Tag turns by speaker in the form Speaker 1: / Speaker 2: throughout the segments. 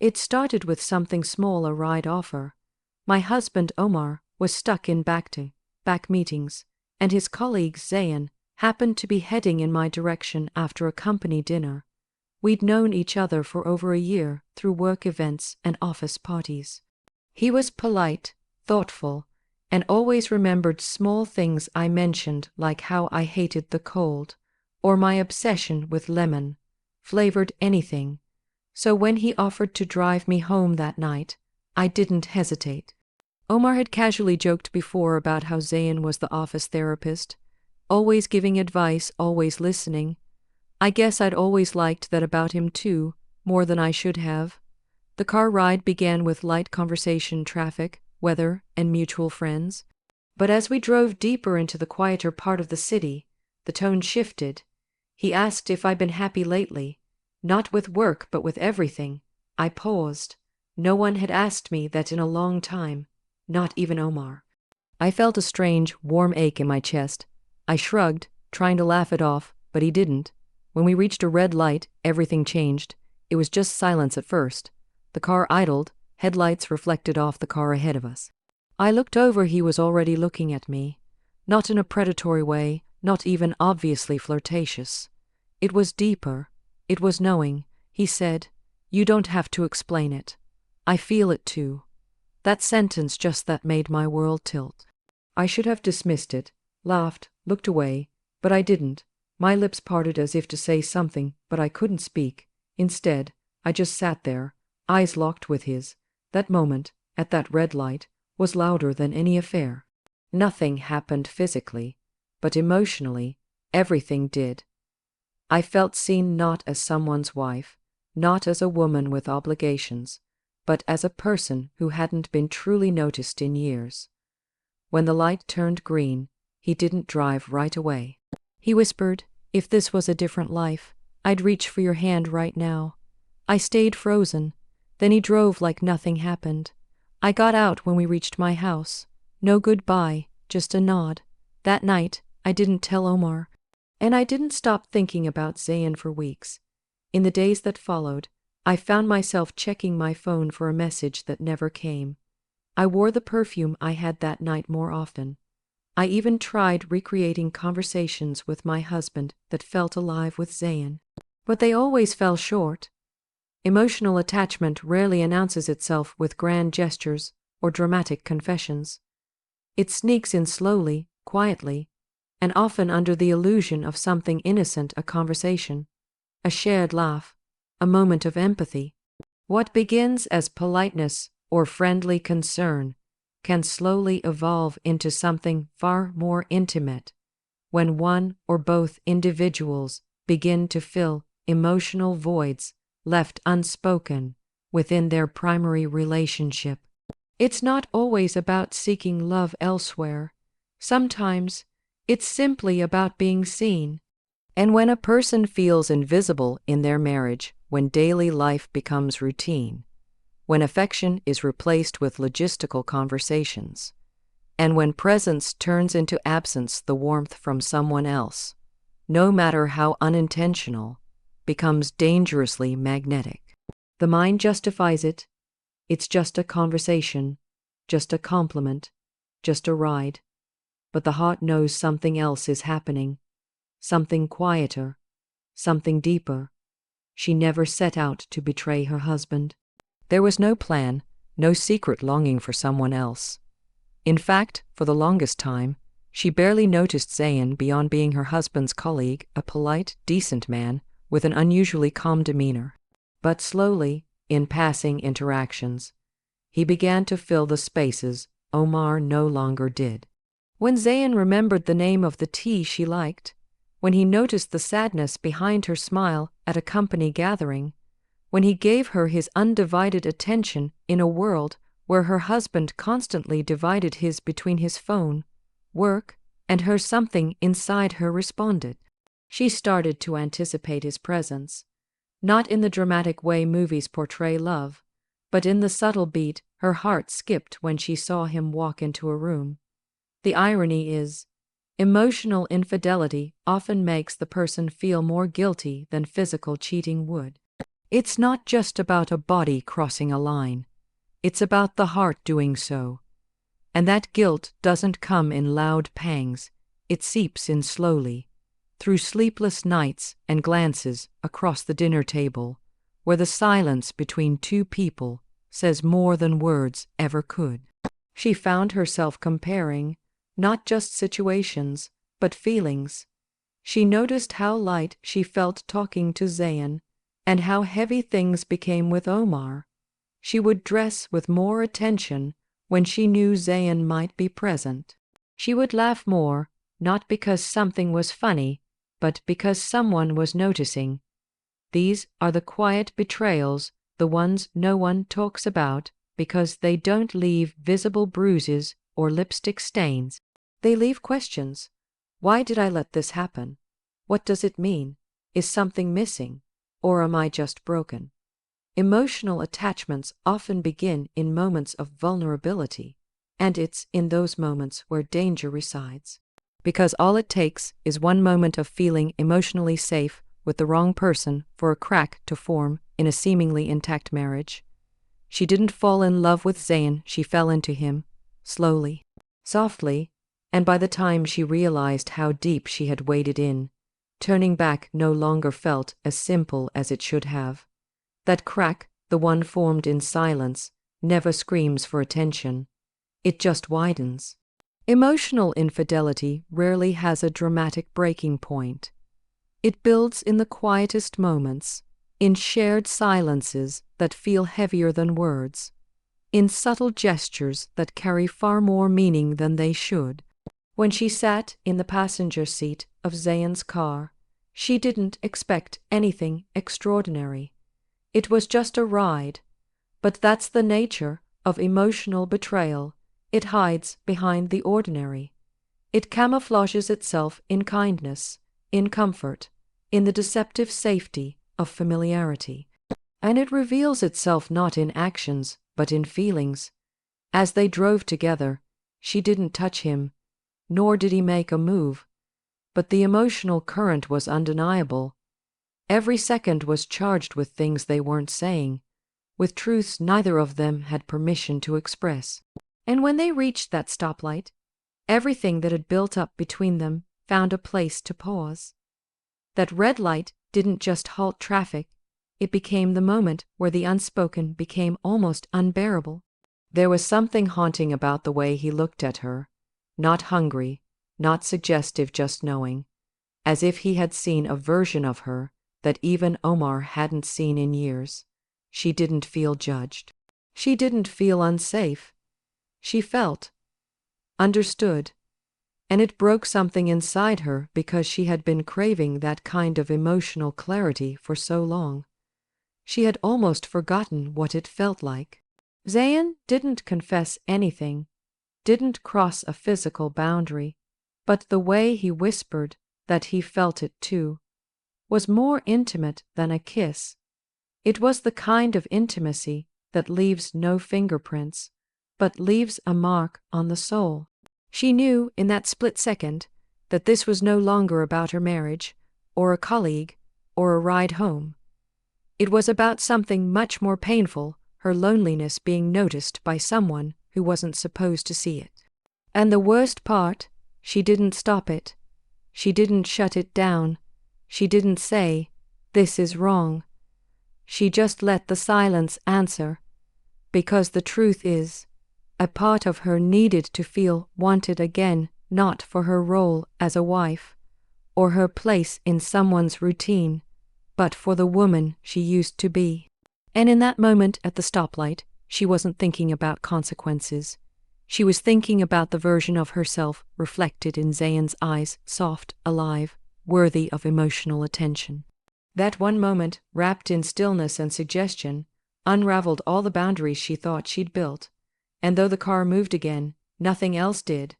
Speaker 1: It started with something small, a ride offer. My husband Omar was stuck in back-to-back meetings, and his colleague Zayn happened to be heading in my direction after a company dinner. We'd known each other for over a year through work events and office parties. He was polite, thoughtful, and always remembered small things I mentioned, like how I hated the cold, or my obsession with lemon-flavored anything. So when he offered to drive me home that night, I didn't hesitate. Omar had casually joked before about how Zayn was the office therapist, always giving advice, always listening. I guess I'd always liked that about him too, more than I should have. The car ride began with light conversation, traffic, weather, and mutual friends. But as we drove deeper into the quieter part of the city, the tone shifted. He asked if I'd been happy lately, not with work but with everything. I paused. No one had asked me that in a long time, not even Omar. I felt a strange, warm ache in my chest. I shrugged, trying to laugh it off, but he didn't. When we reached a red light, everything changed. It was just silence at first. The car idled, headlights reflected off the car ahead of us. I looked over. He was already looking at me. Not in a predatory way, not even obviously flirtatious. It was deeper. It was knowing. He said, "You don't have to explain it. I feel it too." That sentence, just that, made my world tilt. I should have dismissed it, laughed, looked away, but I didn't. My lips parted as if to say something, but I couldn't speak. Instead, I just sat there, eyes locked with his. That moment, at that red light, was louder than any affair. Nothing happened physically, but emotionally, everything did. I felt seen, not as someone's wife, not as a woman with obligations, but as a person who hadn't been truly noticed in years. When the light turned green, he didn't drive right away. He whispered, "If this was a different life, I'd reach for your hand right now." I stayed frozen. Then he drove like nothing happened. I got out when we reached my house. No goodbye, just a nod. That night, I didn't tell Omar. And I didn't stop thinking about Zayn for weeks. In the days that followed, I found myself checking my phone for a message that never came. I wore the perfume I had that night more often. I even tried recreating conversations with my husband that felt alive with Zayn. But they always fell short. Emotional attachment rarely announces itself with grand gestures or dramatic confessions. It sneaks in slowly, quietly, and often under the illusion of something innocent: a conversation, a shared laugh, a moment of empathy. What begins as politeness or friendly concern can slowly evolve into something far more intimate when one or both individuals begin to fill emotional voids left unspoken within their primary relationship. It's not always about seeking love elsewhere. Sometimes it's simply about being seen. And when a person feels invisible in their marriage, when daily life becomes routine, when affection is replaced with logistical conversations, and when presence turns into absence, the warmth from someone else, no matter how unintentional, becomes dangerously magnetic. The mind justifies it. It's just a conversation, just a compliment, just a ride. But the heart knows something else is happening, something quieter, something deeper. She never set out to betray her husband. There was no plan, no secret longing for someone else. In fact, for the longest time, she barely noticed Zayn beyond being her husband's colleague, a polite, decent man with an unusually calm demeanor. But slowly, in passing interactions, he began to fill the spaces Omar no longer did. When Zayn remembered the name of the tea she liked, when he noticed the sadness behind her smile at a company gathering, when he gave her his undivided attention in a world where her husband constantly divided his between his phone, work, and her, something inside her responded. She started to anticipate his presence, not in the dramatic way movies portray love, but in the subtle beat her heart skipped when she saw him walk into a room. The irony is, emotional infidelity often makes the person feel more guilty than physical cheating would. It's not just about a body crossing a line. It's about the heart doing so. And that guilt doesn't come in loud pangs. It seeps in slowly, through sleepless nights and glances across the dinner table, where the silence between two people says more than words ever could. She found herself comparing, not just situations, but feelings. She noticed how light she felt talking to Zayn, and how heavy things became with Omar. She would dress with more attention when she knew Zayn might be present. She would laugh more, not because something was funny, but because someone was noticing. These are the quiet betrayals, the ones no one talks about, because they don't leave visible bruises or lipstick stains. They leave questions. Why did I let this happen? What does it mean? Is something missing? Or am I just broken? Emotional attachments often begin in moments of vulnerability, and it's in those moments where danger resides. Because all it takes is one moment of feeling emotionally safe with the wrong person for a crack to form in a seemingly intact marriage. She didn't fall in love with Zayn, she fell into him, slowly, softly, and by the time she realized how deep she had waded in, turning back no longer felt as simple as it should have. That crack, the one formed in silence, never screams for attention. It just widens. Emotional infidelity rarely has a dramatic breaking point. It builds in the quietest moments, in shared silences that feel heavier than words, in subtle gestures that carry far more meaning than they should. When she sat in the passenger seat of Zayn's car, she didn't expect anything extraordinary. It was just a ride, but that's the nature of emotional betrayal. It hides behind the ordinary. It camouflages itself in kindness, in comfort, in the deceptive safety of familiarity. And it reveals itself not in actions, but in feelings. As they drove together, she didn't touch him, nor did he make a move, but the emotional current was undeniable. Every second was charged with things they weren't saying, with truths neither of them had permission to express. And when they reached that stoplight, everything that had built up between them found a place to pause. That red light didn't just halt traffic, it became the moment where the unspoken became almost unbearable. There was something haunting about the way he looked at her, not hungry, not suggestive, just knowing, as if he had seen a version of her that even Omar hadn't seen in years. She didn't feel judged. She didn't feel unsafe. She felt understood, and it broke something inside her because she had been craving that kind of emotional clarity for so long. She had almost forgotten what it felt like. Zayn didn't confess anything, didn't cross a physical boundary, but the way he whispered that he felt it too was more intimate than a kiss. It was the kind of intimacy that leaves no fingerprints, but leaves a mark on the soul. She knew in that split second that this was no longer about her marriage, or a colleague, or a ride home. It was about something much more painful, her loneliness being noticed by someone who wasn't supposed to see it. And the worst part, she didn't stop it. She didn't shut it down. She didn't say, "This is wrong." She just let the silence answer, because the truth is, a part of her needed to feel wanted again, not for her role as a wife, or her place in someone's routine, but for the woman she used to be. And in that moment at the stoplight, she wasn't thinking about consequences. She was thinking about the version of herself reflected in Zayn's eyes, soft, alive, worthy of emotional attention. That one moment, wrapped in stillness and suggestion, unraveled all the boundaries she thought she'd built, and though the car moved again, nothing else did.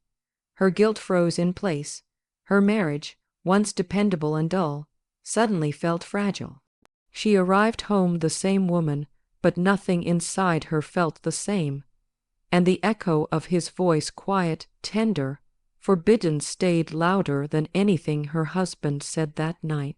Speaker 1: Her guilt froze in place. Her marriage, once dependable and dull, suddenly felt fragile. She arrived home the same woman, but nothing inside her felt the same. And the echo of his voice, quiet, tender, forbidden, stayed louder than anything her husband said that night.